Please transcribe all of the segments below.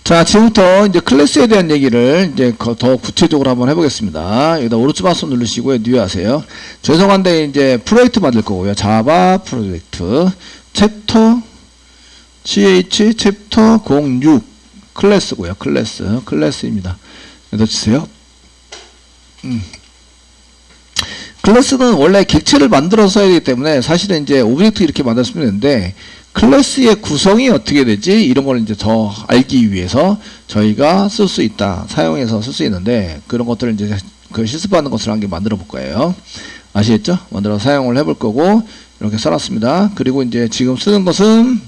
자, 지금부터 이제 클래스에 대한 얘기를 이제 더 구체적으로 한번 해보겠습니다. 여기다 오른쪽 마우스 누르시고요. 뉴 하세요. 죄송한데 이제 프로젝트 만들 거고요. 자바 프로젝트 챕터 ch 챕터 06 클래스고요. 클래스입니다. 여기다 주세요. 클래스는 원래 객체를 만들어서 써야 되기 때문에 사실은 이제 오브젝트 이렇게 만들었으면 되는데 클래스의 구성이 어떻게 되지? 이런 걸 이제 더 알기 위해서 저희가 쓸 수 있다. 사용해서 쓸 수 있는데 그런 것들을 이제 그 실습하는 것을 한 개 만들어 볼 거예요. 아시겠죠? 만들어 사용을 해볼 거고 이렇게 써놨습니다. 그리고 이제 지금 쓰는 것은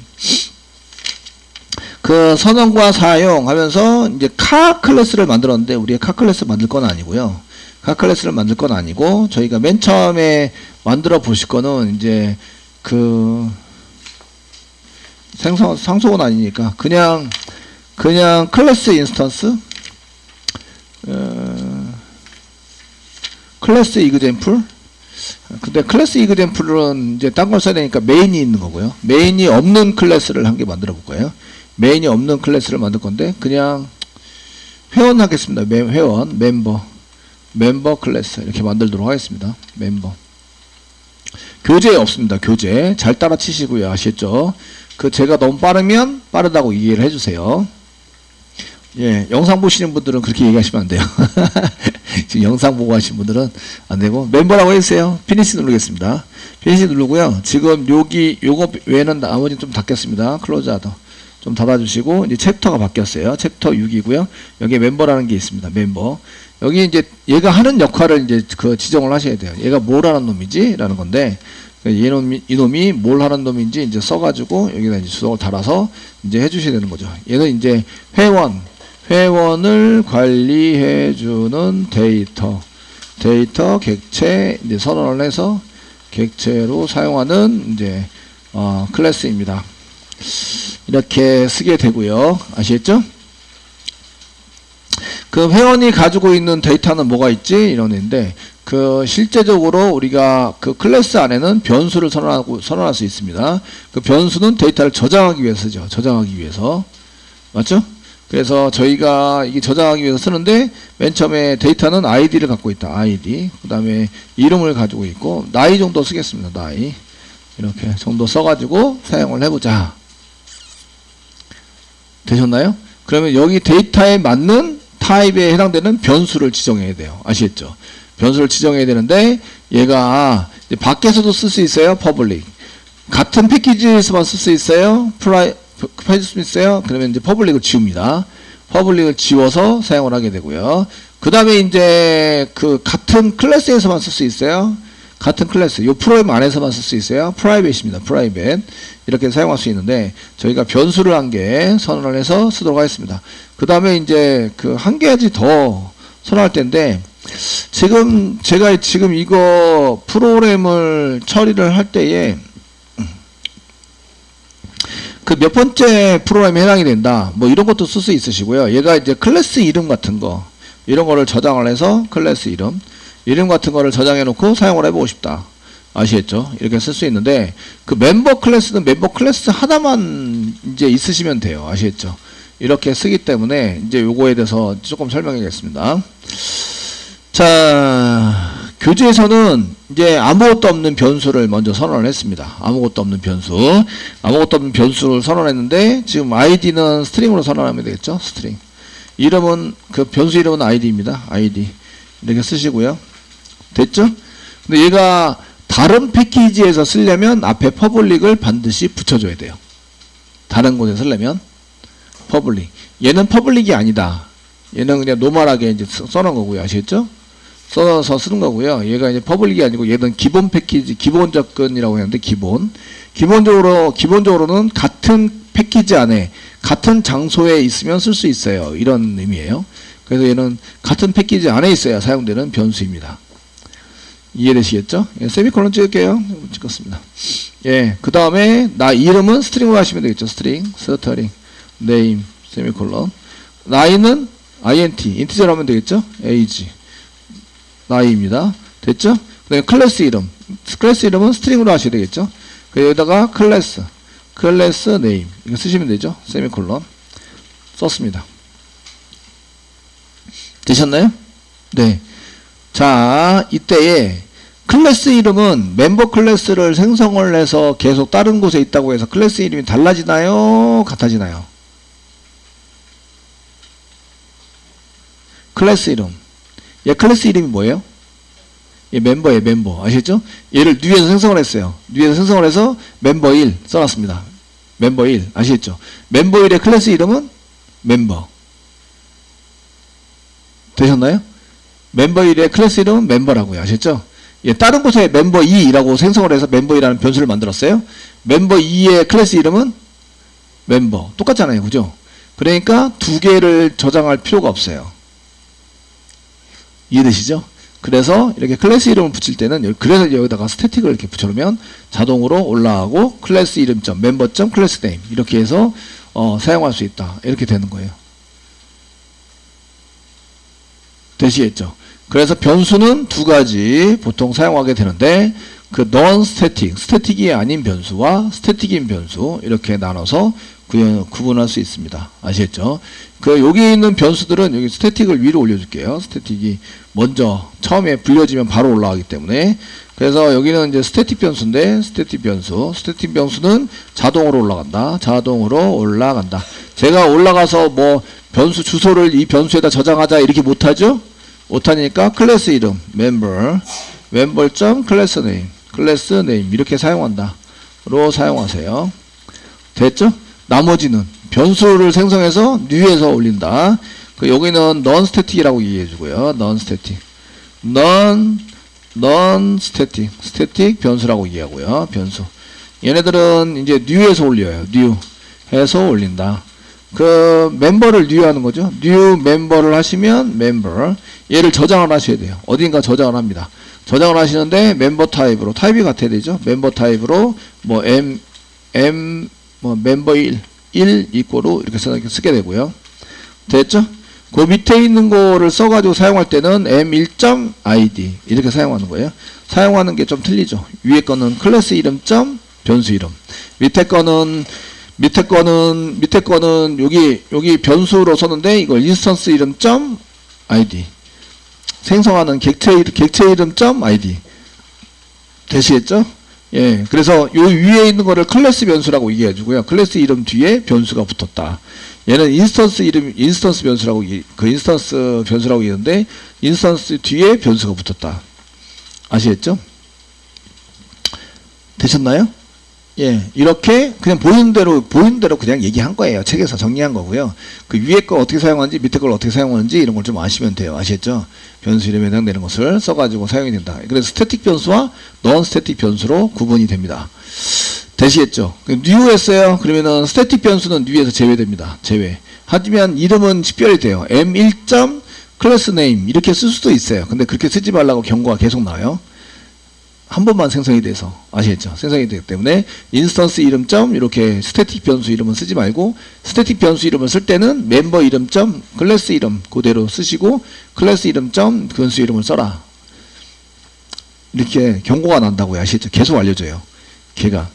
그 선언과 사용하면서 이제 카 클래스를 만들었는데 우리가 카 클래스 만들 건 아니고요. 카 클래스를 만들 건 아니고 저희가 맨 처음에 만들어 보실 거는 이제 그 상속은 아니니까 그냥 클래스 인스턴스 클래스 이그젬플. 근데 클래스 이그젬플은 이제 딴 걸 써야 되니까 메인이 있는 거고요. 메인이 없는 클래스를 한 개 만들어 볼 거예요. 메인이 없는 클래스를 만들 건데 그냥 회원 하겠습니다. 회원 멤버 클래스 이렇게 만들도록 하겠습니다. 멤버 교재 없습니다. 교재 잘 따라 치시고요. 아시겠죠? 그 제가 너무 빠르면 빠르다고 이해를 해주세요. 예, 영상 보시는 분들은 그렇게 얘기하시면 안 돼요. 지금 영상 보고 하시는 분들은 안 되고 멤버라고 해주세요. 피니시 누르겠습니다. 피니시 누르고요. 지금 요거 외에는 나머지 좀 닫겠습니다. 클로즈하더 좀 닫아주시고 이제 챕터가 바뀌었어요. 챕터 6이고요. 여기에 멤버라는 게 있습니다. 멤버. 여기 이제 얘가 하는 역할을 이제 그 지정을 하셔야 돼요. 얘가 뭘 하는 놈이지? 라는 건데 이놈이 뭘 하는 놈인지 이제 써가지고 여기다 이제 주석을 달아서 이제 해주셔야 되는 거죠. 얘는 이제 회원을 관리해주는 데이터 객체 이제 선언을 해서 객체로 사용하는 이제 클래스입니다. 이렇게 쓰게 되고요. 아시겠죠? 그 회원이 가지고 있는 데이터는 뭐가 있지? 이런 애인데 그 실제적으로 우리가 그 클래스 안에는 변수를 선언할 수 있습니다. 그 변수는 데이터를 저장하기 위해서죠. 저장하기 위해서. 맞죠? 그래서 저희가 이게 저장하기 위해서 쓰는데 맨 처음에 데이터는 id를 갖고 있다. id. 그 다음에 이름을 가지고 있고 나이 정도 쓰겠습니다. 나이. 이렇게 정도 써가지고 사용을 해보자. 되셨나요? 그러면 여기 데이터에 맞는 타입에 해당되는 변수를 지정해야 돼요. 아시겠죠? 변수를 지정해야 되는데 얘가 이제 밖에서도 쓸 수 있어요. 퍼블릭. 같은 패키지에서만 쓸 수 있어요. 쓸 수 있어요. 그러면 이제 퍼블릭을 지웁니다. 퍼블릭을 지워서 사용을 하게 되고요. 그 다음에 이제 그 같은 클래스에서만 쓸 수 있어요. 같은 클래스. 요 프로그램 안에서만 쓸 수 있어요. 프라이빗입니다. 프라이빗. 이렇게 사용할 수 있는데 저희가 변수를 한 개 선언을 해서 쓰도록 하겠습니다. 그 다음에 이제 그 한 가지 더 선언할 텐데 지금 제가 이거 프로그램을 처리를 할 때에 그 몇 번째 프로그램에 해당이 된다. 뭐 이런 것도 쓸 수 있으시고요. 얘가 이제 클래스 이름 같은 거 이런 거를 저장을 해서 클래스 이름 같은 거를 저장해 놓고 사용을 해보고 싶다. 아시겠죠? 이렇게 쓸 수 있는데 그 멤버 클래스는 멤버 클래스 하나만 이제 있으시면 돼요. 아시겠죠? 이렇게 쓰기 때문에 이제 요거에 대해서 조금 설명하겠습니다. 자, 교재에서는 이제 아무것도 없는 변수를 먼저 선언을 했습니다. 아무것도 없는 변수를 선언했는데 지금 id는 스트링으로 선언하면 되겠죠? 스트링. 이름은 그 변수 이름은 id입니다. id. 이렇게 쓰시고요. 됐죠? 근데 얘가 다른 패키지에서 쓰려면 앞에 퍼블릭을 반드시 붙여줘야 돼요. 다른 곳에 쓰려면 퍼블릭. 얘는 퍼블릭이 아니다. 얘는 그냥 노멀하게 이제 써놓은 거고요. 아시겠죠? 써서 쓰는 거고요. 얘가 이제 퍼블릭이 아니고 얘는 기본 패키지, 기본 접근이라고 하는데 기본적으로는 같은 패키지 안에 같은 장소에 있으면 쓸 수 있어요. 이런 의미예요. 그래서 얘는 같은 패키지 안에 있어야 사용되는 변수입니다. 이해되시겠죠? 예, 세미콜론 찍을게요. 찍었습니다. 예, 그 다음에 나 이름은 스트링으로 하시면 되겠죠. 스트링, name, 세미콜론. 나이는 int, 인티저로 하면 되겠죠. age, 나이입니다. 됐죠? 그 다음에 클래스 이름은 스트링으로 하셔야 되겠죠. 여기다가 클래스 name 이거 쓰시면 되죠. 세미콜론. 썼습니다. 되셨나요? 네. 자, 이때에 클래스 이름은 멤버 클래스를 생성을 해서 계속 다른 곳에 있다고 해서 클래스 이름이 달라지나요? 같아지나요? 클래스 이름. 얘 클래스 이름이 뭐예요? 얘 멤버예요, 멤버. 아시겠죠? 얘를 뉴에서 생성을 했어요. 뉴에서 생성을 해서 멤버 1 써놨습니다. 멤버 1. 아시겠죠? 멤버 1의 클래스 이름은 멤버. 되셨나요? 멤버 1의 클래스 이름은 멤버라고요. 아셨죠? 예, 다른 곳에 멤버 2라고 생성을 해서 멤버 2라는 변수를 만들었어요. 멤버 2의 클래스 이름은 멤버. 똑같잖아요. 그죠? 그러니까 두 개를 저장할 필요가 없어요. 이해되시죠? 그래서 이렇게 클래스 이름을 붙일 때는 그래서 여기다가 스태틱을 이렇게 붙여놓으면 자동으로 올라가고 클래스 이름점 멤버점 클래스 네임 이렇게 해서 사용할 수 있다. 이렇게 되는 거예요. 되시겠죠? 그래서 변수는 두 가지 보통 사용하게 되는데 그 non-static, 스태틱이 아닌 변수와 스태틱인 변수 이렇게 나눠서 구분할 수 있습니다. 아시겠죠? 그 여기 있는 변수들은 여기 스태틱을 위로 올려줄게요. 스태틱이 먼저 처음에 불려지면 바로 올라가기 때문에 그래서 여기는 이제 스태틱 변수인데 스태틱 변수는 자동으로 올라간다. 자동으로 올라간다. 제가 올라가서 뭐 변수 주소를 이 변수에다 저장하자 이렇게 못하죠? 못하니까 클래스 이름 멤버.클래스 네임 이렇게 사용한다로 사용하세요. 됐죠? 나머지는 변수를 생성해서 뉴에서 올린다. 그 여기는 non-static이라고 이해해주고요. non-static 변수라고 이해하고요. 변수. 얘네들은 이제 new에서 올려요. new 해서 올린다. 그 멤버를 new 하는 거죠. new 멤버를 하시면 member 얘를 저장을 하셔야 돼요. 어딘가 저장을 합니다. 저장을 하시는데 멤버 타입으로 타입이 같아야 되죠. 멤버 타입으로 뭐 멤버 1 이꼬로 이렇게 쓰게 되고요. 됐죠? 그 밑에 있는 거를 써가지고 사용할 때는 m1.id 이렇게 사용하는 거예요. 사용하는 게 좀 틀리죠. 위에 거는 클래스 이름 점 변수 이름. 밑에 거는 여기 변수로 썼는데 이걸 인스턴스 이름 점 id 생성하는 객체 이름 점 id 되시겠죠? 예, 그래서 요 위에 있는 거를 클래스 변수라고 얘기해주고요. 클래스 이름 뒤에 변수가 붙었다. 얘는 인스턴스 변수라고 인스턴스 변수라고 얘기하는데 인스턴스 뒤에 변수가 붙었다. 아시겠죠? 되셨나요? 예, 이렇게 그냥 보이는 대로 그냥 얘기한 거예요. 책에서 정리한 거고요. 그 위에 거 어떻게 사용하는지 밑에 걸 어떻게 사용하는지 이런 걸 좀 아시면 돼요. 아시겠죠? 변수 이름에 해당되는 것을 써가지고 사용이 된다. 그래서 스태틱 변수와 non 스태틱 변수로 구분이 됩니다. 되시겠죠? new 했어요. 그러면은 스태틱 변수는 new에서 제외됩니다. 제외. 하지만 이름은 식별이 돼요. m1. 클래스 네임 이렇게 쓸 수도 있어요. 근데 그렇게 쓰지 말라고 경고가 계속 나와요. 한 번만 생성이 돼서 아시겠죠? 생성이 되기 때문에 인스턴스 이름점 이렇게 스태틱 변수 이름은 쓰지 말고 스태틱 변수 이름을 쓸 때는 멤버 이름점 클래스 이름 그대로 쓰시고 클래스 이름점 변수 이름을 써라. 이렇게 경고가 난다고요. 아시겠죠? 계속 알려줘요. 걔가.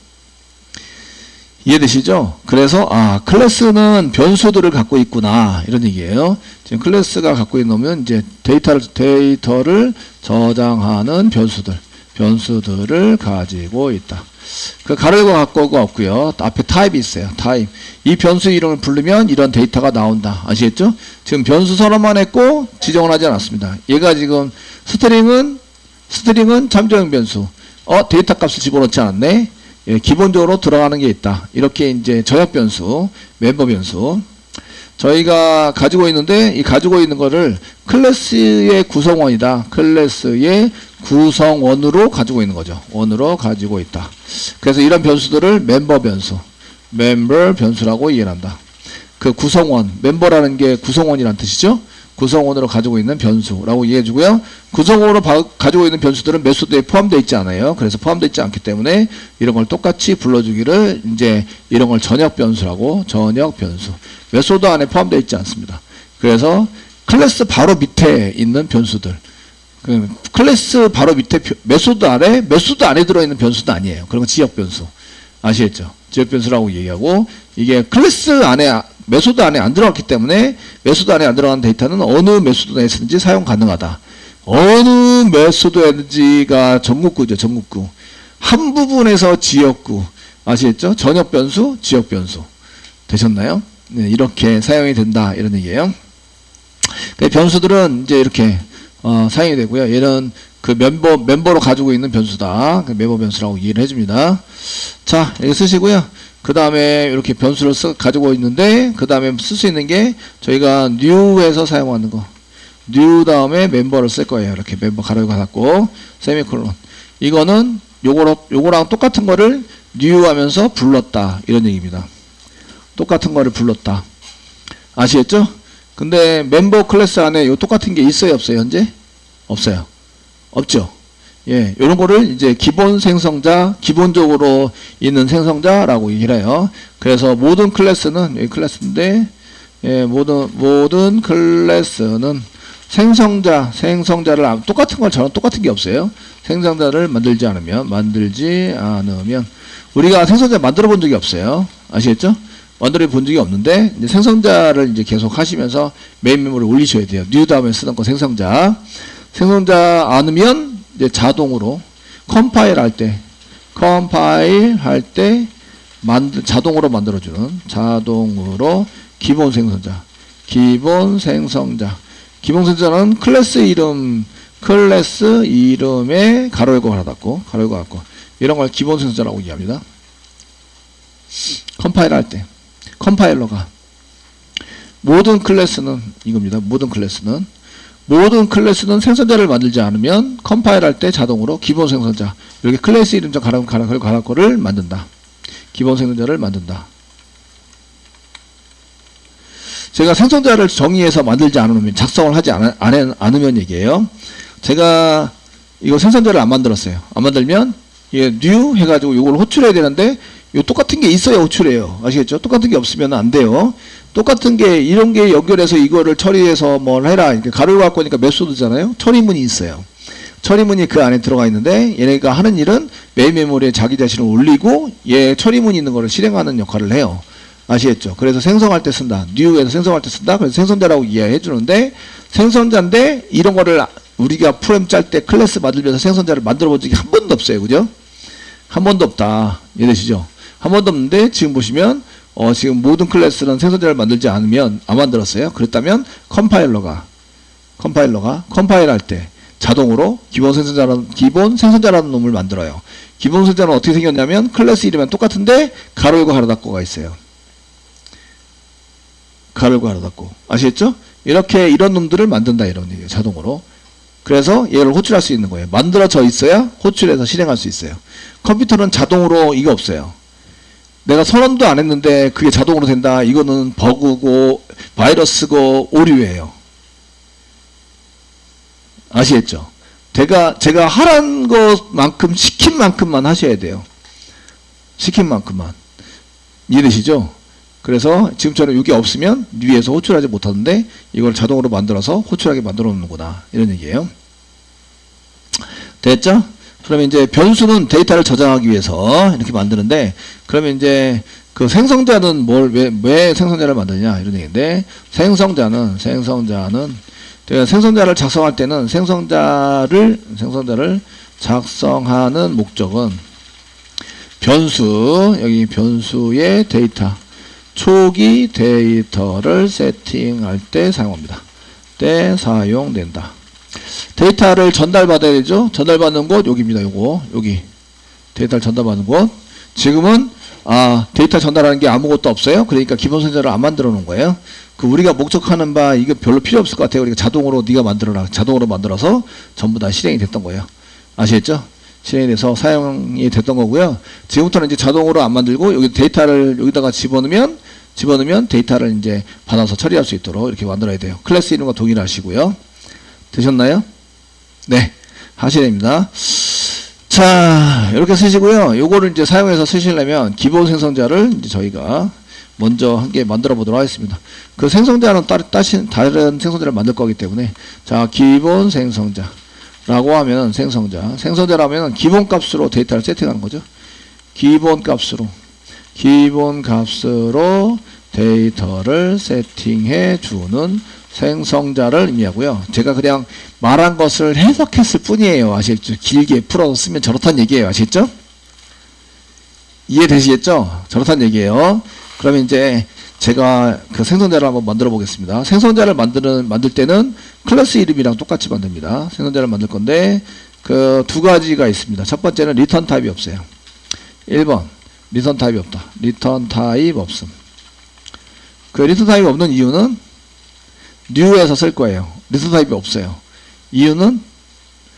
이해되시죠? 그래서 클래스는 변수들을 갖고 있구나 이런 얘기예요. 지금 클래스가 갖고 있는 이제 데이터를 저장하는 변수들을 가지고 있다. 그 가로고 갖고가 없고요. 앞에 타입이 있어요. 타입. 이 변수 이름을 부르면 이런 데이터가 나온다. 아시겠죠? 지금 변수 선언만 했고 지정을 하지 않았습니다. 얘가 지금 스트링은 참조형 변수. 데이터 값을 집어넣지 않았네. 예, 기본적으로 들어가는 게 있다. 이렇게 이제 저역 변수, 멤버 변수. 저희가 가지고 있는데 이 가지고 있는 거를 클래스의 구성원이다. 클래스의 구성원으로 가지고 있는 거죠. 원으로 가지고 있다. 그래서 이런 변수들을 멤버 변수라고 이해한다. 그 구성원, 멤버라는 게 구성원이란 뜻이죠. 구성원으로 가지고 있는 변수라고 이해해주고요. 구성원으로 가지고 있는 변수들은 메소드에 포함되어 있지 않아요. 그래서 포함되어 있지 않기 때문에 이런 걸 똑같이 불러주기를 이제 이런 걸 전역 변수라고 전역 변수. 메소드 안에 포함되어 있지 않습니다. 그래서 클래스 바로 밑에 있는 변수들. 그 클래스 바로 밑에 메소드 안에 들어있는 변수도 아니에요. 그런 건 지역 변수. 아시겠죠? 지역 변수라고 얘기하고 이게 클래스 안에 메소드 안에 안 들어갔기 때문에 메소드 안에 안 들어간 데이터는 어느 메소드 내에서든지 사용 가능하다. 어느 메소드든지가 전국구죠. 전국구. 한 부분에서 지역구. 아시겠죠? 전역 변수, 지역 변수. 되셨나요? 네, 이렇게 사용이 된다. 이런 얘기예요. 변수들은 이제 이렇게 사용이 되고요. 얘는 그 멤버로 가지고 있는 변수다. 멤버 변수라고 이해를 해줍니다. 자, 여기 쓰시고요. 그 다음에 이렇게 변수를 가지고 있는데, 그 다음에 쓸 수 있는 게 저희가 new에서 사용하는 거. new 다음에 멤버를 쓸 거예요. 이렇게 멤버 가로 닫고, 세미콜론. 이거는 요거랑 똑같은 거를 new 하면서 불렀다. 이런 얘기입니다. 똑같은 거를 불렀다. 아시겠죠? 근데 멤버 클래스 안에 요 똑같은 게 있어요? 없어요? 현재? 없어요. 없죠? 예, 요런 거를 이제 기본 생성자, 기본적으로 있는 생성자라고 얘기를 해요. 그래서 모든 클래스는, 여기 클래스인데, 예, 모든 클래스는 생성자를, 똑같은 걸 저는 똑같은 게 없어요. 생성자를 만들지 않으면, 우리가 생성자 만들어 본 적이 없어요. 아시겠죠? 만들어 본 적이 없는데, 이제 생성자를 이제 계속 하시면서 메인 메모를 올리셔야 돼요. new 다음에 쓰던 거 생성자 않으면 이제 자동으로 컴파일 할 때 자동으로 만들어주는 기본 생성자는 클래스 이름에 가로 열고 가로 닫고 이런 걸 기본 생성자라고 얘기합니다. 컴파일 할 때 컴파일러가 모든 클래스는 이겁니다. 모든 클래스는 생성자를 만들지 않으면 컴파일 할 때 자동으로 기본 생성자, 이렇게 클래스 이름 좀 가라거를 만든다. 기본 생성자를 만든다. 제가 생성자를 정의해서 만들지 않으면, 작성을 하지 않으면 얘기해요. 제가 이거 생성자를 안 만들었어요. 안 만들면 이게 new 해가지고 이걸 호출해야 되는데, 요 똑같은 게 있어야 호출해요. 아시겠죠? 똑같은 게 없으면 안 돼요. 똑같은 게, 이런 게 연결해서 이거를 처리해서 뭘 해라. 이렇게 가로를 갖고 오니까 메소드잖아요. 처리문이 있어요. 처리문이 그 안에 들어가 있는데, 얘네가 하는 일은 메인 메모리에 자기 자신을 올리고, 얘 처리문이 있는 거를 실행하는 역할을 해요. 아시겠죠? 그래서 생성할 때 쓴다. new에서 생성할 때 쓴다. 그래서 생성자라고 이해해 주는데, 생성자인데, 이런 거를 우리가 프로그램 짤 때 클래스 만들면서 생성자를 만들어 본 적이 한 번도 없어요. 그죠? 한 번도 없다. 이해되시죠? 한 번도 없는데, 지금 보시면, 지금 모든 클래스는 생성자를 만들지 않으면, 안 만들었어요. 그랬다면, 컴파일러가 컴파일할 때, 자동으로 기본 생성자라는 놈을 만들어요. 기본 생성자는 어떻게 생겼냐면, 클래스 이름은 똑같은데, 가로 열고 가로 닫고가 있어요. 가로 열고 가로 닫고. 아시겠죠? 이런 놈들을 만든다, 이런 얘기예요. 자동으로. 그래서 얘를 호출할 수 있는 거예요. 만들어져 있어야 호출해서 실행할 수 있어요. 컴퓨터는 자동으로 이거 없어요. 내가 선언도 안 했는데 그게 자동으로 된다. 이거는 버그고 바이러스고 오류예요. 아시겠죠? 제가 하란 것만큼 시킨 만큼만 하셔야 돼요. 시킨 만큼만. 이해되시죠? 그래서 지금처럼 이게 없으면 위에서 호출하지 못하는데 이걸 자동으로 만들어서 호출하게 만들어 놓는구나. 이런 얘기예요. 됐죠? 그러면 이제 변수는 데이터를 저장하기 위해서 이렇게 만드는데, 그러면 이제 그 생성자는 왜 생성자를 만드냐 이런 얘기인데, 생성자를 작성할 때는 생성자를 작성하는 목적은 여기 변수의 데이터, 초기 데이터를 세팅할 때 사용된다. 데이터를 전달받아야 되죠. 전달받는 곳 여기입니다. 여기 데이터를 전달받는 곳. 지금은 데이터 전달하는 게 아무것도 없어요. 그러니까 기본 생성자를 안 만들어 놓은 거예요. 우리가 목적하는 바 이거 별로 필요 없을 것 같아요. 그러니까 자동으로 네가 만들어라. 자동으로 만들어서 전부 다 실행이 됐던 거예요. 아시겠죠? 실행이 돼서 사용이 됐던 거고요. 지금부터는 이제 자동으로 안 만들고 여기 데이터를 여기다가 집어넣으면 데이터를 이제 받아서 처리할 수 있도록 이렇게 만들어야 돼요. 클래스 이름과 동일하시고요. 되셨나요? 네, 하셔야 됩니다. 자, 이렇게 쓰시고요. 요거를 이제 사용해서 쓰시려면 기본 생성자를 이제 저희가 먼저 한 개 만들어 보도록 하겠습니다. 그 생성자는 다른 생성자를 만들 거기 때문에, 자, 기본 생성자라고 하면 생성자라면 기본 값으로 데이터를 세팅하는 거죠. 기본 값으로 데이터를 세팅해 주는 생성자를 의미하고요. 제가 그냥 말한 것을 해석했을 뿐이에요. 아시겠죠? 길게 풀어서 쓰면 저렇단 얘기예요. 아시겠죠? 이해되시겠죠? 저렇단 얘기예요. 그러면 이제 제가 그 생성자를 한번 만들어 보겠습니다. 생성자를 만들 때는 클래스 이름이랑 똑같이 만듭니다. 생성자를 만들 건데 그 두 가지가 있습니다. 첫 번째는 리턴 타입이 없어요. 1번 리턴 타입이 없다. 리턴 타입 없음. 그 리턴 타입이 없는 이유는 new에서 쓸 거예요. 리턴 타입이 없어요. 이유는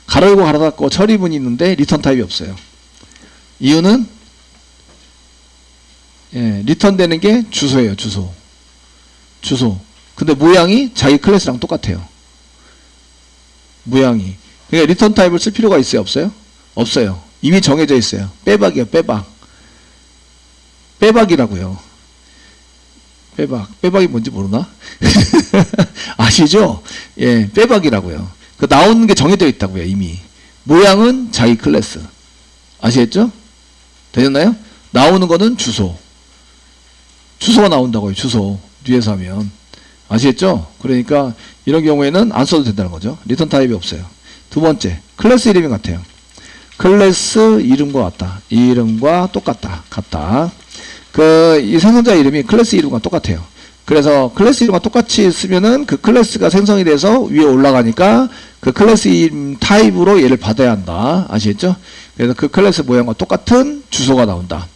가로 열고 가로 닫고 처리문이 있는데 리턴 타입이 없어요. 이유는 리턴 되는 게 주소예요. 주소. 근데 모양이 자기 클래스랑 똑같아요. 모양이. 그러니까 리턴 타입을 쓸 필요가 있어요? 없어요? 없어요. 이미 정해져 있어요. 빼박이요. 빼박이라고요. 빼박이 뭔지 모르나? 아시죠? 예, 빼박이라고요. 그 나오는 게 정해져 있다고요. 이미. 모양은 자기 클래스. 아시겠죠? 되셨나요? 나오는 거는 주소가 나온다고요. 주소. 뒤에서 하면. 아시겠죠? 그러니까 이런 경우에는 안 써도 된다는 거죠. 리턴 타입이 없어요. 두 번째, 클래스 이름이 같아요. 클래스 이름과 같다. 이름과 같다. 이 생성자 이름이 클래스 이름과 똑같아요. 그래서 클래스 이름과 똑같이 쓰면은 그 클래스가 생성이 돼서 위에 올라가니까 그 클래스 이름 타입으로 얘를 받아야 한다. 아시겠죠? 그래서 그 클래스 모양과 똑같은 주소가 나온다.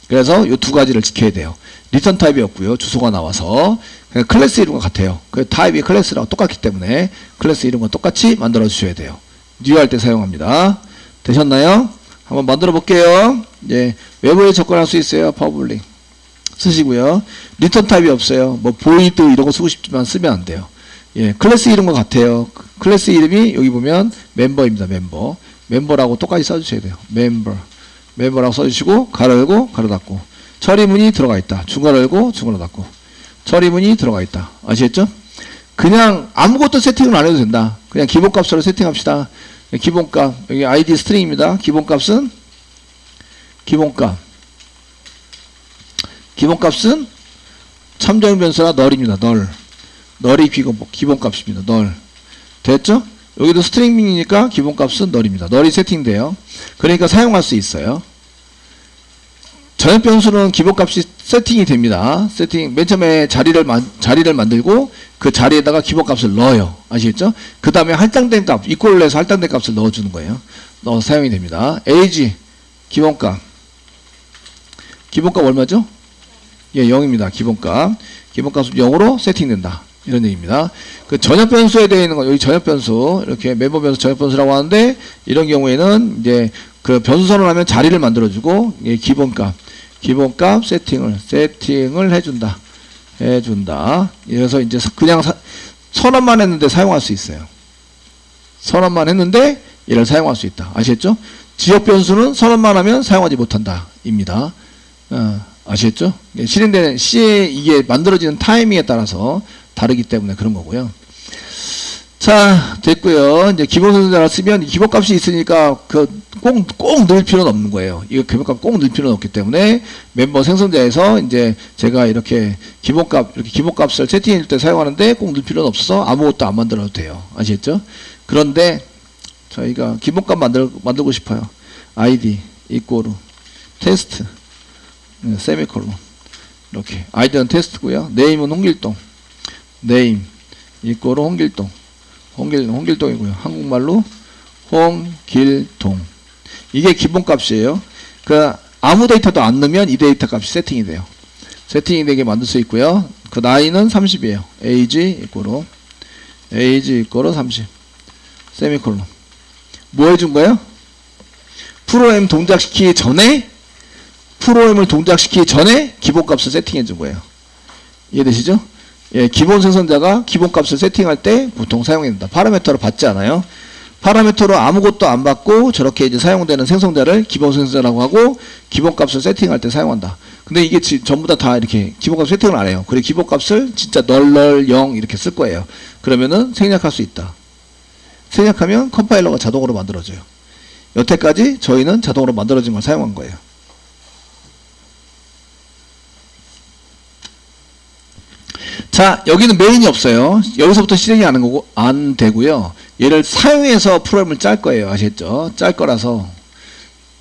그래서 이 두 가지를 지켜야 돼요. 리턴 타입이 없고요. 주소가 나와서 클래스 이름과 같아요. 그 타입이 클래스랑 똑같기 때문에 클래스 이름과 똑같이 만들어 주셔야 돼요. new 할 때 사용합니다. 되셨나요? 한번 만들어 볼게요. 예, 외부에 접근할 수 있어요. 퍼블릭 쓰시고요. 리턴 타입이 없어요. 뭐 void 이런 거 쓰고 싶지만 쓰면 안 돼요. 예, 클래스 이름과 같아요. 클래스 이름이 여기 보면 멤버입니다. 멤버라고 똑같이 써주셔야 돼요. 멤버라고 써주시고 가로 열고 가로 닫고 처리문이 들어가 있다. 중괄호 열고 중괄호 닫고 처리문이 들어가 있다. 아시겠죠? 그냥 아무것도 세팅을 안 해도 된다. 그냥 기본값으로 세팅합시다. 기본값 여기 id 스트링입니다. 기본값은 참정 변수나 널입니다. 널이 기본값입니다. 널 됐죠? 여기도 스트링이니까 기본값은 널입니다. 널이 세팅돼요. 그러니까 사용할 수 있어요. 전역 변수는 기본값이 세팅이 됩니다. 맨 처음에 자리를 만들고 그 자리에다가 기본값을 넣어요. 아시겠죠? 그 다음에 할당된 값, 이퀄을 해서 할당된 값을 넣어주는 거예요. 넣어서 사용이 됩니다. age, 기본값 얼마죠? 예, 0입니다. 기본값은 0으로 세팅된다. 이런 얘기입니다. 그 전역 변수에 되어 있는 거, 여기 전역 변수, 이렇게 멤버 변수, 전역 변수라고 하는데, 이런 경우에는 이제 그 변수 선언하면 자리를 만들어주고, 예, 기본값 세팅을 해준다. 그래서 이제 그냥 선언만 했는데 사용할 수 있어요. 선언만 했는데 얘를 사용할 수 있다. 아시겠죠? 지역 변수는 선언만 하면 사용하지 못한다. 입니다. 아시겠죠? 실행되는 C에 이게 만들어지는 타이밍에 따라서 다르기 때문에 그런 거고요. 자, 됐고요. 이제 기본 생성자를 쓰면 기본값이 있으니까 꼭 넣을 필요는 없는 거예요. 이거 기본값 꼭 넣을 필요는 없기 때문에 멤버 생성자에서 이제 제가 이렇게 기본값을 세팅해 줄 때 사용하는데 꼭 넣을 필요는 없어서 아무것도 안 만들어도 돼요. 아시겠죠? 그런데 저희가 기본값 만들고 싶어요. id 이꼬르 테스트 세미콜론 이렇게 아이디는 테스트고요. 네임은 홍길동 네임 이꼬르 홍길동이고요. 한국말로 홍길동. 이게 기본값이에요. 그 아무 데이터도 안 넣으면 이 데이터 값이 세팅이 돼요. 세팅이 되게 만들 수 있고요. 그 나이는 30이에요. age 이꼬르 30 세미콜론. 뭐 해준 거예요? 프로그램 동작시키기 전에 기본값을 세팅해 준 거예요. 이해되시죠? 예, 기본 생성자가 기본값을 세팅할 때 보통 사용된다. 파라미터로 받지 않아요. 파라미터로 아무것도 안 받고 저렇게 이제 사용되는 생성자를 기본 생성자라고 하고 기본값을 세팅할 때 사용한다. 근데 이게 전부 다 이렇게 기본값 세팅을 안 해요. 그리고 기본값을 진짜 널 0 이렇게 쓸 거예요. 그러면은 생략할 수 있다. 생략하면 컴파일러가 자동으로 만들어져요. 여태까지 저희는 자동으로 만들어진 걸 사용한 거예요. 자, 여기는 메인이 없어요. 여기서부터 실행이 안 되고요. 얘를 사용해서 프로그램을 짤 거예요. 아시겠죠? 짤 거라서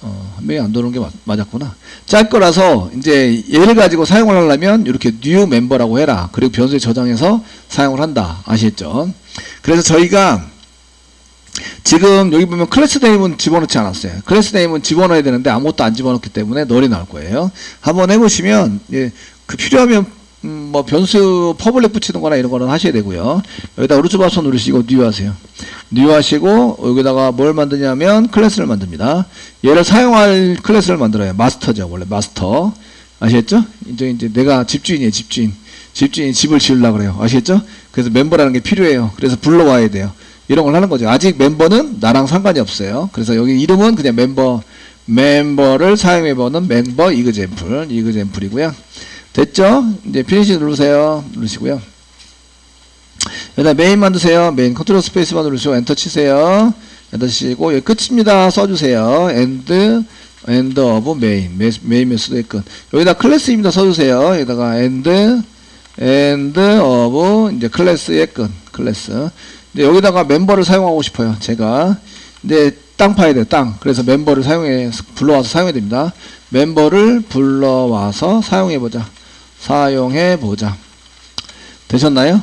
한 명이 안 도는 게 맞았구나. 짤 거라서 이제 얘를 가지고 사용을 하려면 이렇게 new member라고 해라. 그리고 변수에 저장해서 사용을 한다. 아시겠죠? 그래서 저희가 지금 여기 보면 클래스 네임은 집어넣지 않았어요. 클래스 네임은 집어넣어야 되는데 아무것도 안 집어넣기 때문에 널이 나올 거예요. 한번 해보시면 예, 그 필요하면 뭐 변수 퍼블릭 붙이는 거나 이런 거는 하셔야 되고요. 여기다 루트 바서 누르시고 뉴 하세요. 뉴 하시고 여기다가 뭘 만드냐면 클래스를 만듭니다. 얘를 사용할 클래스를 만들어요. 마스터죠. 원래 마스터. 아시겠죠? 이제 내가 집주인이에요. 집주인이 집을 지으려고 그래요. 아시겠죠? 그래서 멤버라는 게 필요해요. 그래서 불러와야 돼요. 이런 걸 하는 거죠. 아직 멤버는 나랑 상관이 없어요. 그래서 여기 이름은 그냥 멤버를 사용해보는 멤버 이그젬플이고요. 됐죠? 이제 피니시 누르세요. 누르시고요. 여기다 메인 만드세요. 메인 컨트롤 스페이스만 누르시고 엔터 치세요. 엔터 치시고 여기 끝입니다. 써주세요. end of 메인 메소드의 끝. 여기다 클래스입니다. 써주세요. 여기다가 end of 이제 클래스의 끝. 클래스. 이제 여기다가 멤버를 사용하고 싶어요. 제가 이제 땅 파야 돼요. 땅. 그래서 멤버를 불러와서 사용해야 됩니다. 멤버를 불러와서 사용해보자. 되셨나요?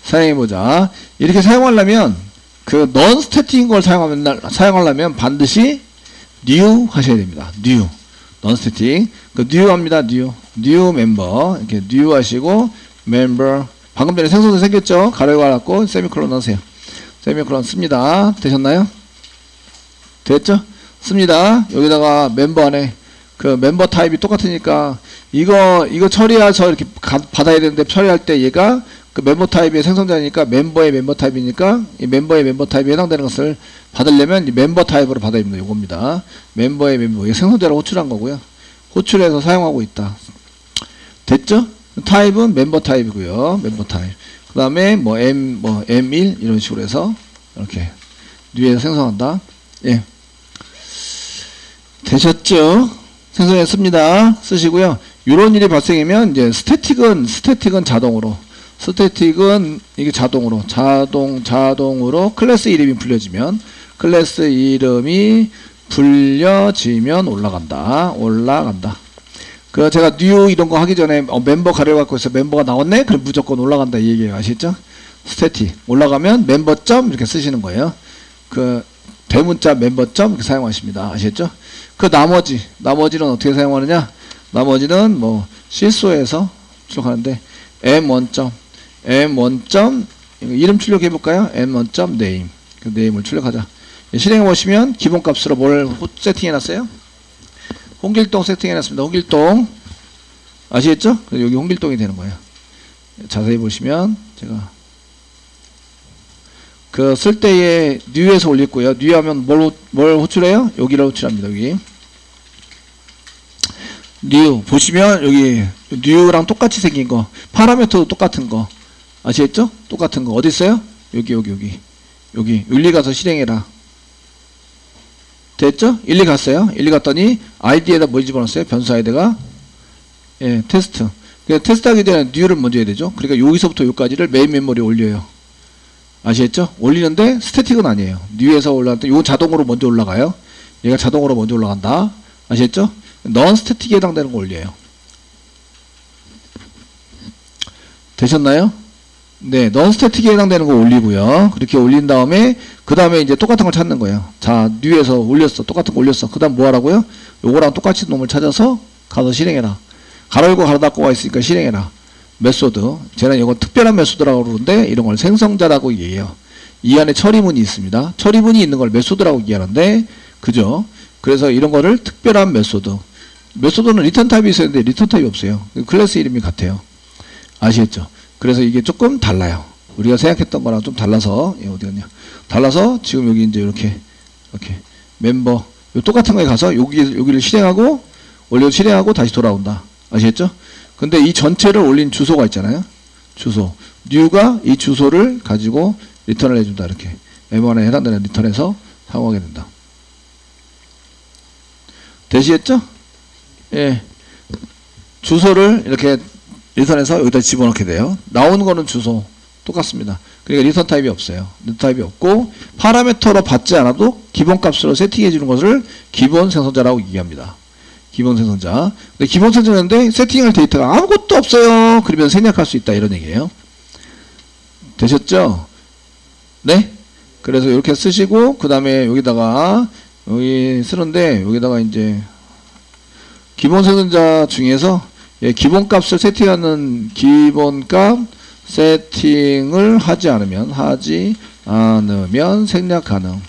사용해보자. 이렇게 사용하려면 그 non static인 걸 사용하려면 반드시 new 하셔야 됩니다. new non static 그 new 합니다. new member 이렇게 new 하시고 member 방금 전에 생성도 생겼죠? 가로가 났고 세미콜론 넣으세요. 세미콜론 씁니다. 되셨나요? 됐죠? 씁니다. 여기다가 멤버 안에 그 멤버 타입이 똑같으니까 이거 처리해서 이렇게 받아야 되는데 처리할 때 얘가 그 멤버 타입의 생성자니까 멤버의 멤버 타입이니까 이 멤버의 멤버 타입에 해당되는 것을 받으려면 이 멤버 타입으로 받아야 됩니다. 요겁니다. 멤버의 멤버. 이게 생성자로 호출한 거고요. 호출해서 사용하고 있다. 됐죠? 타입은 멤버 타입이고요. 멤버 타입. 그 다음에 M1 이런 식으로 해서 이렇게 뉴에서 생성한다. 예. 되셨죠? 생성했습니다. 쓰시고요. 이런 일이 발생하면 이제 스태틱은 자동으로 이게 자동으로 클래스 이름이 불려지면 올라간다. 그 제가 new 이런 거 하기 전에 멤버 가려 갖고 있어 멤버가 나왔네? 그럼 무조건 올라간다 이 얘기예요. 아시죠? 스태틱 올라가면 멤버점 이렇게 쓰시는 거예요. 그 대문자 멤버점 이렇게 사용하십니다. 아시겠죠? 그 나머지는 어떻게 사용하느냐? 나머지는 뭐 실소에서 출력하는데 m1점 이름 출력해 볼까요? m1점 name 그 name을 출력하자. 실행해 보시면 기본값으로 뭘 세팅해 놨어요? 홍길동 세팅해 놨습니다. 홍길동 아시겠죠? 여기 홍길동이 되는 거예요. 자세히 보시면 제가 그 쓸 때에 new에서 올렸고요. new 하면 뭘 호출해요? 여기를 호출합니다. 여기 new 보시면 여기 new랑 똑같이 생긴 거 파라미터도 똑같은 거 아시겠죠? 똑같은 거 어디 있어요? 여기 일리 가서 실행해라. 됐죠? 일리 갔어요. 일리 갔더니 아이디에다 뭐 집어넣었어요? 변수 아이디가 예, 테스트. 테스트 하기 전에 new를 먼저 해야 되죠. 그러니까 여기서부터 여기까지를 메인 메모리에 올려요. 아시겠죠? 올리는데 스태틱은 아니에요. new에서 올라갈 때 이건 자동으로 먼저 올라가요. 얘가 자동으로 먼저 올라간다. 아시겠죠? non static에 해당되는 거 올려요. 되셨나요? 네, non static에 해당되는 거 올리고요. 그렇게 올린 다음에 그 다음에 이제 똑같은 걸 찾는 거예요. 자, new에서 올렸어. 똑같은 거 올렸어. 그 다음 뭐 하라고요? 요거랑 똑같이 놈을 찾아서 가서 실행해라. 가로 열고 가로 닫고가 있으니까 실행해라. 메소드. 쟤는 이건 특별한 메소드라고 그러는데 이런 걸 생성자라고 얘기해요. 이 안에 처리문이 있습니다. 처리문이 있는 걸 메소드라고 얘기하는데 그죠? 그래서 이런 거를 특별한 메소드. 메소드는 리턴 타입이 있어야 되는데 리턴 타입이 없어요. 클래스 이름이 같아요. 아시겠죠? 그래서 이게 조금 달라요. 우리가 생각했던 거랑 좀 달라서 어디 갔냐? 달라서 지금 여기 이제 이렇게 멤버 똑같은 거에 가서 여기를 실행하고 실행하고 다시 돌아온다. 아시겠죠? 근데 이 전체를 올린 주소가 있잖아요. 주소. new가 이 주소를 가지고 리턴을 해준다. 이렇게 M1에 해당되는 리턴에서 사용하게 된다. 되시겠죠? 예. 주소를 이렇게 리턴해서 여기다 집어넣게 돼요. 나오는 거는 주소 똑같습니다. 그러니까 리턴 타입이 없어요. 리턴 타입이 없고 파라미터로 받지 않아도 기본값으로 세팅해 주는 것을 기본 생성자라고 얘기합니다. 기본 생성자. 근데 기본 생성자인데 세팅할 데이터가 아무것도 없어요. 그러면 생략할 수 있다 이런 얘기예요. 되셨죠? 네? 그래서 이렇게 쓰시고 그 다음에 여기다가 여기 쓰는데 여기다가 이제 기본 생성자 중에서 기본값을 세팅하는 기본값 세팅을 하지 않으면 생략 가능.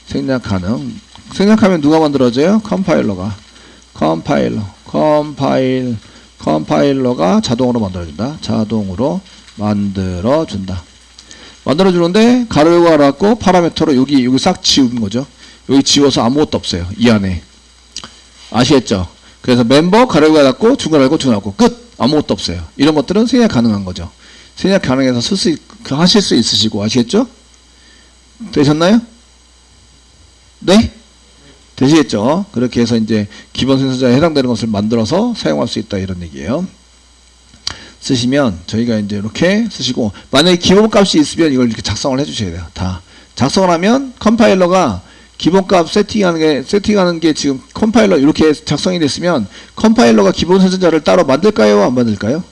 생략하면 누가 만들어져요? 컴파일러가 자동으로 만들어준다. 자동으로 만들어준다. 만들어주는데 가로 열고 파라미터로 여기 싹 지운 거죠. 여기 지워서 아무것도 없어요. 이 안에. 아시겠죠? 그래서 멤버 가로 열고 중괄호 열고 중괄호 열고 끝. 아무것도 없어요. 이런 것들은 생략 가능한 거죠. 생략 가능해서 하실 수 있으시고 아시겠죠? 되셨나요? 네? 되시겠죠? 그렇게 해서 이제 기본 생성자에 해당되는 것을 만들어서 사용할 수 있다 이런 얘기예요. 쓰시면 저희가 이제 이렇게 쓰시고 만약에 기본값이 있으면 이걸 이렇게 작성을 해 주셔야 돼요. 다 작성을 하면 컴파일러가 기본값 세팅하는 게 지금 컴파일러 이렇게 작성이 됐으면 컴파일러가 기본 생성자를 따로 만들까요? 안 만들까요?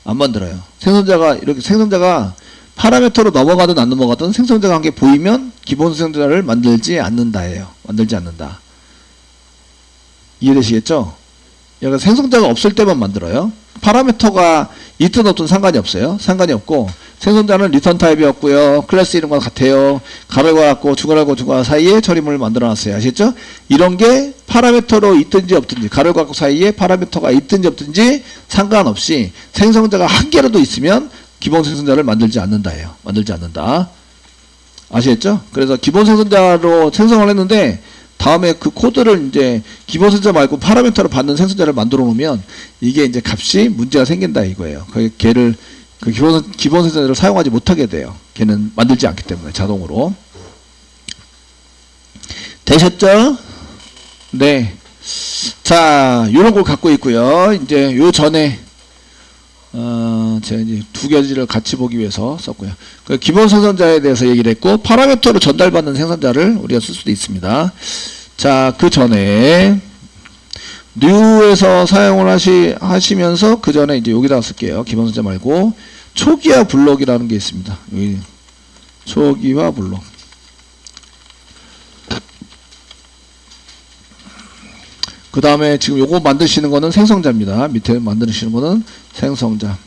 안 만들어요. 생성자가 파라미터로 넘어가든 안 넘어가든 생성자가 한 게 보이면 기본 생성자를 만들지 않는다예요. 만들지 않는다. 이해되시겠죠? 여기 생성자가 없을 때만 만들어요. 파라미터가 있든 없든 상관이 없어요. 상관이 없고 생성자는 리턴 타입이었고요. 클래스 이름과 같아요. 가로가 같고 중괄호 중괄호 사이에 처리문을 만들어 놨어요. 아시겠죠? 이런 게 파라미터로 있든지 없든지 가로가 같고 사이에 파라미터가 있든지 없든지 상관없이 생성자가 한 개라도 있으면 기본 생성자를 만들지 않는다예요. 만들지 않는다. 아시겠죠? 그래서 기본 생성자로 생성을 했는데 다음에 그 코드를 이제 기본 생성자 말고 파라미터로 받는 생성자를 만들어 놓으면 이게 이제 값이 문제가 생긴다 이거예요. 걔를 그 기본 생성자를 사용하지 못하게 돼요. 걔는 만들지 않기 때문에 자동으로. 되셨죠? 네. 자, 요런 걸 갖고 있고요. 이제 요 전에 제가 이제 두 가지를 같이 보기 위해서 썼고요. 그 기본 생성자에 대해서 얘기를 했고 파라미터로 전달받는 생성자를 우리가 쓸 수도 있습니다. 자, 그 전에 new에서 사용을 하시면서 그 전에 이제 여기다가 쓸게요. 기본 생성자 말고 초기화 블록이라는 게 있습니다. 여기 초기화 블록. 그 다음에 지금 요거 만드시는 거는 생성자입니다. 밑에 만드시는 거는 생성자.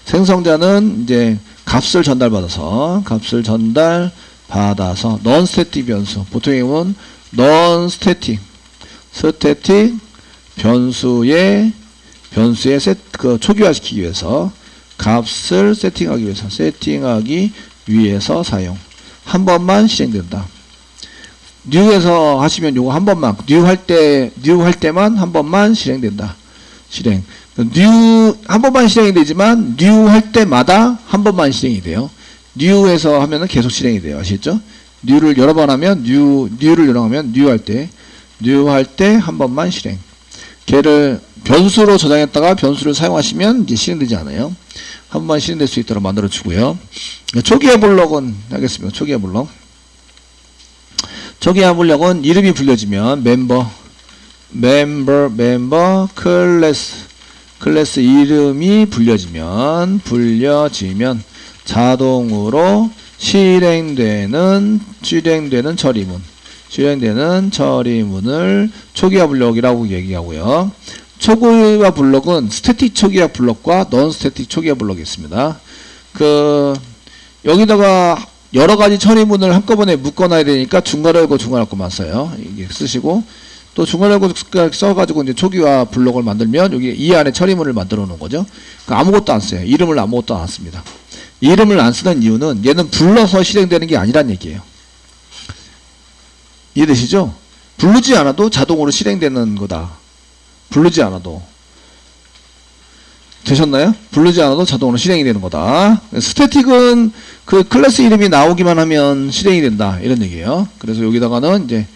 생성자는 이제 값을 전달받아서 non-static 변수. 보통의 경우는 non-static 변수의 초기화시키기 위해서 값을 세팅하기 위해서 사용. 한 번만 실행된다. new에서 하시면 요거 한 번만 new 할 때만 한 번만 실행된다. 실행. new 한 번만 실행이 되지만 new 할 때마다 한 번만 실행이 돼요. new에서 하면은 계속 실행이 돼요. 아시겠죠? new를 여러 번 하면 new를 여러 번 하면 new 할 때 한 번만 실행. 걔를 변수로 저장했다가 변수를 사용하시면 이제 실행되지 않아요. 한 번만 실행될 수 있도록 만들어 주고요. 초기화 블록은 하겠습니다. 초기화 블록. 초기화 블록은 이름이 불려지면 멤버 클래스 이름이 불려지면 자동으로 실행되는 처리문을 초기화 블록이라고 얘기하고요. 초기화 블록은 스태틱 초기화 블록과 non 스태틱 초기화 블록이 있습니다. 여기다가 여러 가지 처리문을 한꺼번에 묶어놔야 되니까 중괄호 열고 중괄호 닫고만 써요. 이게 쓰시고 또 중괄호 열고 써가지고 이제 초기화 블록을 만들면 여기 이 안에 처리문을 만들어 놓은 거죠. 그러니까 아무것도 안 써요. 이름을 아무것도 안 씁니다. 이름을 안 쓰는 이유는 얘는 불러서 실행되는 게 아니란 얘기예요. 이해되시죠? 부르지 않아도 자동으로 실행되는 거다. 부르지 않아도. 되셨나요? 부르지 않아도 자동으로 실행이 되는 거다. 스태틱은 그 클래스 이름이 나오기만 하면 실행이 된다. 이런 얘기예요. 그래서 여기다가는 이제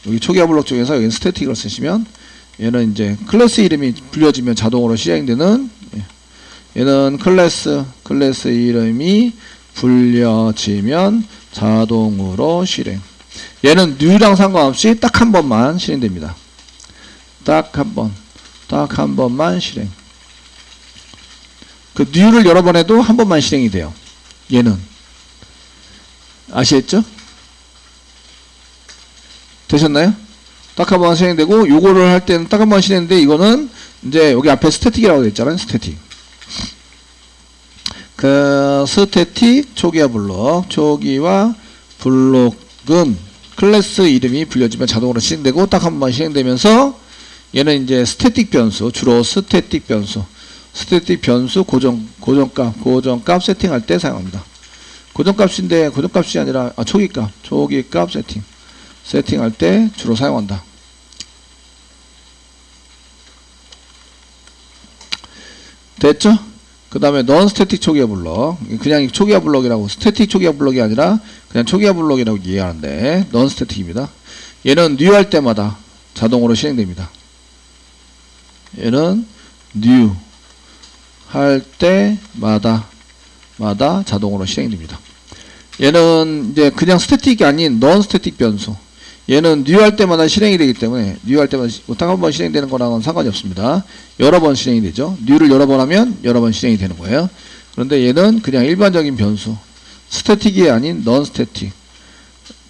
여기 초기화 블록 중에서 여기 스태틱을 쓰시면 얘는 이제 클래스 이름이 불려지면 자동으로 실행되는 얘는 클래스 이름이 불려지면 자동으로 실행. 얘는 new랑 상관없이 딱 한 번만 실행됩니다. 딱 한 번만 실행. 그 new를 여러 번 해도 한 번만 실행이 돼요. 얘는. 아시겠죠? 되셨나요? 딱 한 번 실행되고, 요거를 할 때는 딱 한 번 실행인데, 이거는 이제 여기 앞에 스태틱이라고 되어 있잖아요. 스태틱. 그 스태틱 초기화 블록, 초기화 블록은 클래스 이름이 불려지면 자동으로 실행되고 딱 한 번 실행되면서 얘는 이제 스태틱 변수, 주로 스태틱 변수 고정값 세팅할 때 사용합니다. 고정값인데 고정값이 아니라 초기값 세팅할 때 주로 사용한다. 됐죠? 그 다음에 non-static 초기화 블록. 그냥 초기화 블록이라고, 스태틱 초기화 블록이 아니라 그냥 초기화 블록이라고 이해하는데, non-static입니다. 얘는 new 할 때마다 자동으로 실행됩니다. 얘는 new 할 때마다 자동으로 실행됩니다. 얘는 이제 그냥 스태틱이 아닌 non-static 변수. 얘는 new 할 때마다 실행이 되기 때문에 new 할 때마다 딱 한 번 실행되는 거랑은 상관이 없습니다. 여러 번 실행이 되죠. new를 여러 번 하면 여러 번 실행이 되는 거예요. 그런데 얘는 그냥 일반적인 변수, 스태틱이 아닌 non-static,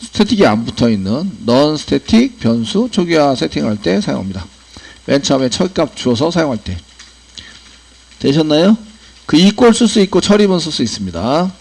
스태틱이 안 붙어있는 non-static 변수 초기화 세팅할 때 사용합니다. 맨 처음에 처리값 주어서 사용할 때. 되셨나요? 그 equal 쓸 수 있고 처리문 쓸 수 있습니다.